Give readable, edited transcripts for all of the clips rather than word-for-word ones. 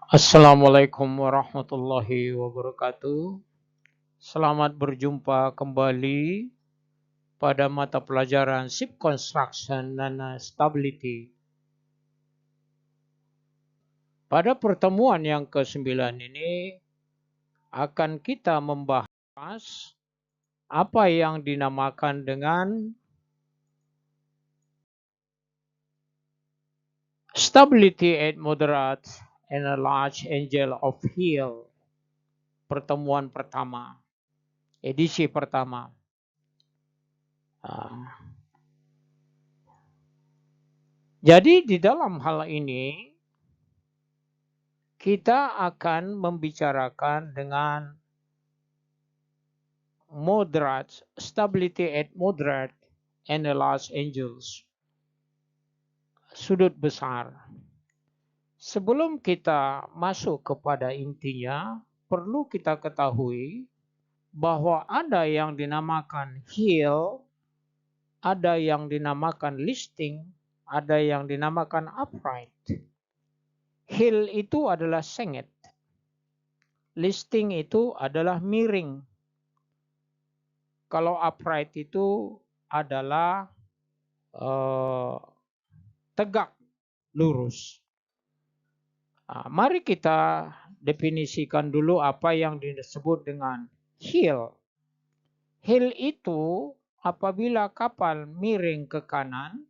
Assalamualaikum warahmatullahi wabarakatuh. Selamat berjumpa kembali pada mata pelajaran Ship Construction dan Stability. Pada pertemuan yang ke-9 ini akan kita membahas apa yang dinamakan dengan Stability at Moderate and a Large Angle of Heel. Pertemuan pertama, edisi pertama. Jadi di dalam hal ini kita akan membicarakan dengan moderate, stability at moderate and the large angles. Sudut besar. Sebelum kita masuk kepada intinya, perlu kita ketahui bahwa ada yang dinamakan heel, ada yang dinamakan listing, ada yang dinamakan upright. Heel itu adalah sengit. Listing itu adalah miring. Kalau upright itu adalah tegak, lurus. Mari kita definisikan dulu apa yang disebut dengan heel. Heel itu apabila kapal miring ke kanan,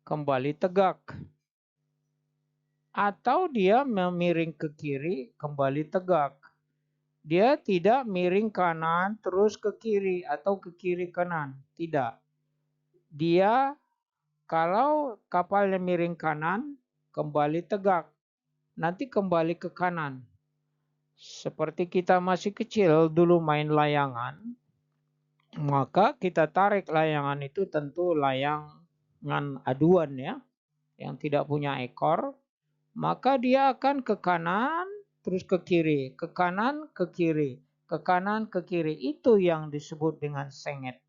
kembali tegak. Atau dia memiring ke kiri, kembali tegak. Dia tidak miring kanan terus ke kiri atau ke kiri kanan. Tidak. Dia kalau kapalnya miring kanan, kembali tegak. Nanti kembali ke kanan. Seperti kita masih kecil dulu main layangan, maka kita tarik layangan itu tentu layangan aduan ya, yang tidak punya ekor. Maka dia akan ke kanan, terus ke kiri, ke kanan, ke kiri, ke kanan, ke kiri. Itu yang disebut dengan sengit.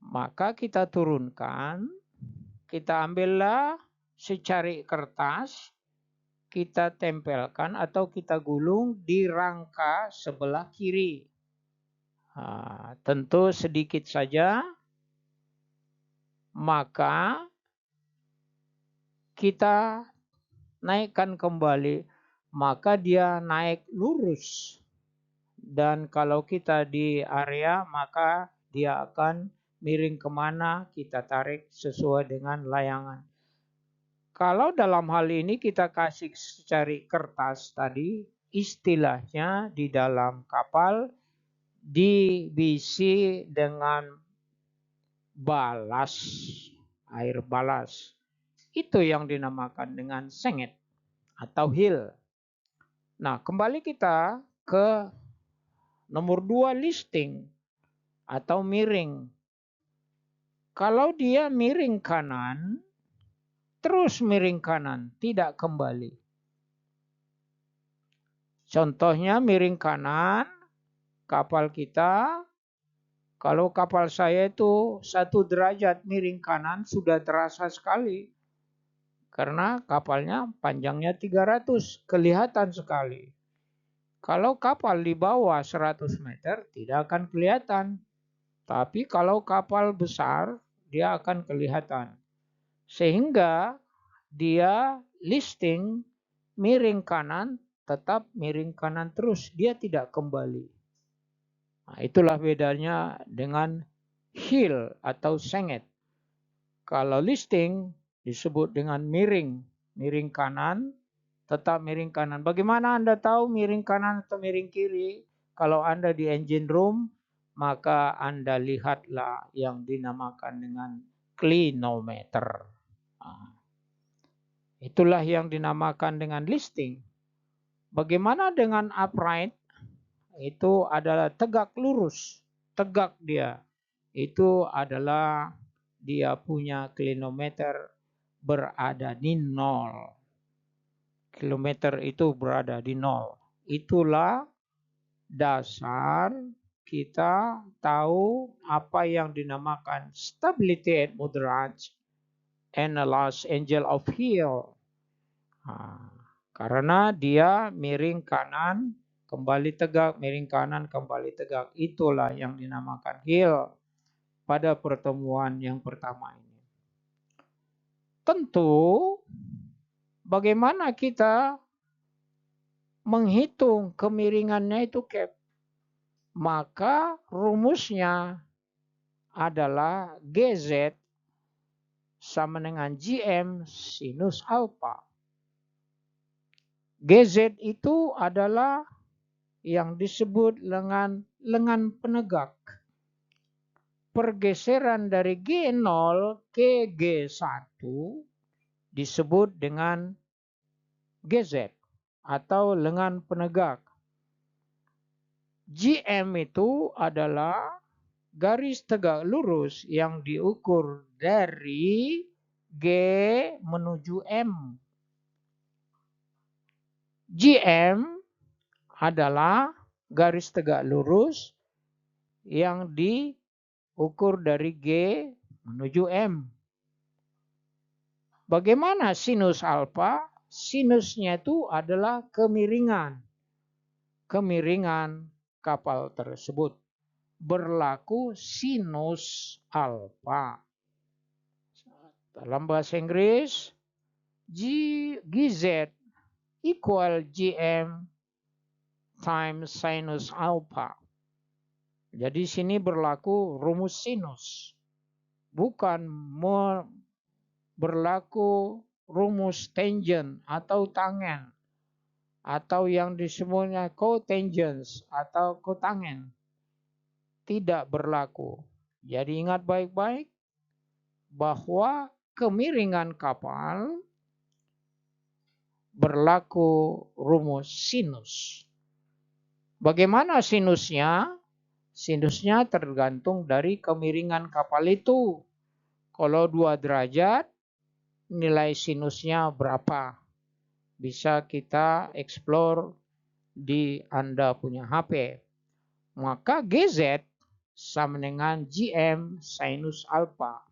Maka kita turunkan, kita ambillah secari kertas, kita tempelkan atau kita gulung di rangka sebelah kiri. Tentu sedikit saja, maka kita naikkan kembali, maka dia naik lurus. Dan kalau kita di area, maka dia akan miring kemana, kita tarik sesuai dengan layangan. Kalau dalam hal ini kita kasih secari kertas tadi, istilahnya di dalam kapal dibisi dengan balas, air balas. Itu yang dinamakan dengan sengit atau heel. Nah, kembali kita ke nomor 2, listing atau miring. Kalau dia miring kanan, terus miring kanan, tidak kembali. Contohnya miring kanan, kapal kita, kalau kapal saya itu 1 derajat miring kanan sudah terasa sekali. Karena kapalnya panjangnya 300, kelihatan sekali. Kalau kapal di bawah 100 meter tidak akan kelihatan. Tapi kalau kapal besar, dia akan kelihatan. Sehingga dia listing miring kanan, tetap miring kanan terus. Dia tidak kembali. Nah, itulah bedanya dengan heel atau sengit. Kalau listing disebut dengan miring. Miring kanan, tetap miring kanan. Bagaimana Anda tahu miring kanan atau miring kiri? Kalau Anda di engine room, maka Anda lihatlah yang dinamakan dengan clinometer. Itulah yang dinamakan dengan listing. Bagaimana dengan upright? Itu adalah tegak lurus. Tegak dia. Itu adalah dia punya clinometer berada di 0. Kilometer itu berada di 0. Itulah dasar kita tahu apa yang dinamakan stability at moderate and a large angle of heel. Karena dia miring kanan, kembali tegak, miring kanan, kembali tegak. Itulah yang dinamakan heel pada pertemuan yang pertama ini. Tentu, bagaimana kita menghitung kemiringannya itu cap? Maka rumusnya adalah GZ sama dengan GM sinus alfa. GZ itu adalah yang disebut dengan lengan penegak. Pergeseran dari G0 ke G1 disebut dengan GZ atau lengan penegak. GM itu adalah garis tegak lurus yang diukur dari G menuju M. GM adalah garis tegak lurus yang diukur dari G menuju M. Bagaimana sinus alfa? Sinusnya itu adalah kemiringan. Kemiringan kapal tersebut. Berlaku sinus alfa. Dalam bahasa Inggris, GZ equal GM times sinus alpha. Jadi sini berlaku rumus sinus. Bukan berlaku rumus tangent atau tangen. Atau yang disebutnya cotangents atau kotangen. Tidak berlaku. Jadi ingat baik-baik bahwa kemiringan kapal berlaku rumus sinus. Bagaimana sinusnya? Sinusnya tergantung dari kemiringan kapal itu. Kalau 2 derajat, nilai sinusnya berapa? Bisa kita explore di Anda punya HP. Maka GZ sama dengan GM sinus alpha.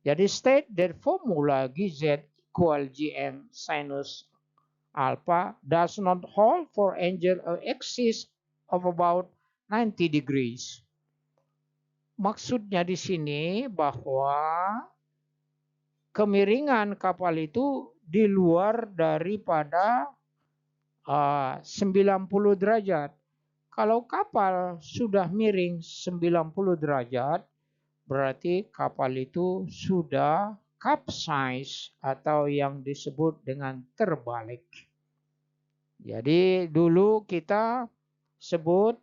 Jadi state that formula GZ equal GM sinus alpha does not hold for angle of axis of about 90 degrees. Maksudnya di sini bahwa kemiringan kapal itu di luar daripada 90 derajat. Kalau kapal sudah miring 90 derajat, berarti kapal itu sudah capsize atau yang disebut dengan terbalik. Jadi dulu kita sebut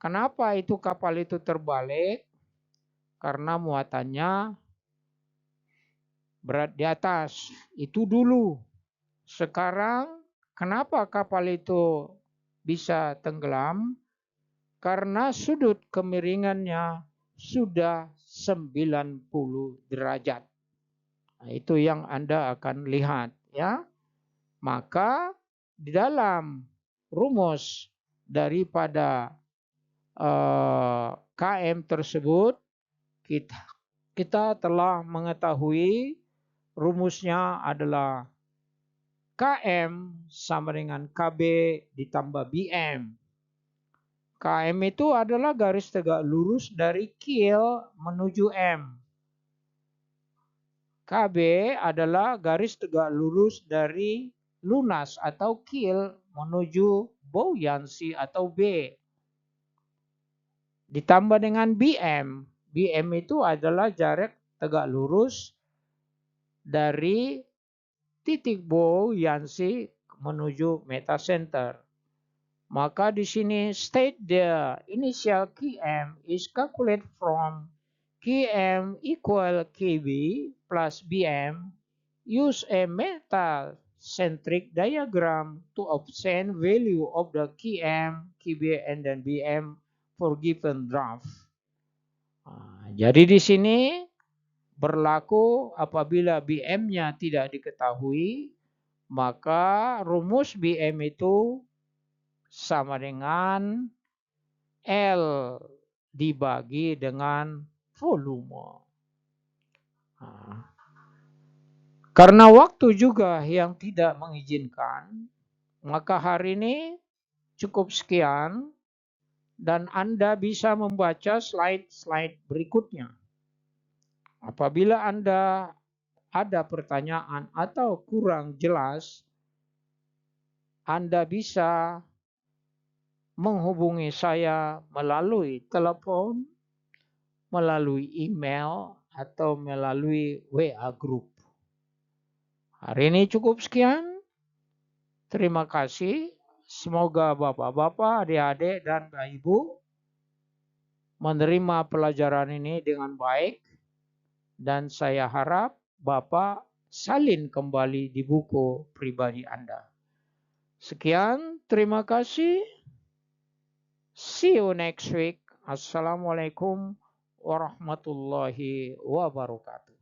kenapa itu kapal itu terbalik? Karena muatannya berat di atas. Itu dulu. Sekarang kenapa kapal itu bisa tenggelam? Karena sudut kemiringannya sudah 90 derajat. Nah, itu yang Anda akan lihat ya. Maka di dalam rumus daripada KM tersebut kita telah mengetahui rumusnya adalah KM sama dengan KB ditambah BM. KM itu adalah garis tegak lurus dari keel menuju M. KB adalah garis tegak lurus dari lunas atau keel menuju buoyancy atau B. Ditambah dengan BM. BM itu adalah jarak tegak lurus dari titik buoyancy menuju metacenter. Maka di sini state the initial Km is calculated from Km equal Kb plus Bm. Use a metacentric diagram to obtain value of the Km, Kb, and then Bm for given draft. Jadi di sini berlaku apabila Bm-nya tidak diketahui, maka rumus Bm itu sama dengan L dibagi dengan volume. Karena waktu juga yang tidak mengizinkan, maka hari ini cukup sekian dan Anda bisa membaca slide-slide berikutnya. Apabila Anda ada pertanyaan atau kurang jelas, Anda bisa menghubungi saya melalui telepon, melalui email, atau melalui WA Group. Hari ini cukup sekian. Terima kasih. Semoga Bapak-Bapak, adik-adik, dan Ibu menerima pelajaran ini dengan baik. Dan saya harap Bapak salin kembali di buku pribadi Anda. Sekian, terima kasih. See you next week. Assalamualaikum warahmatullahi wabarakatuh.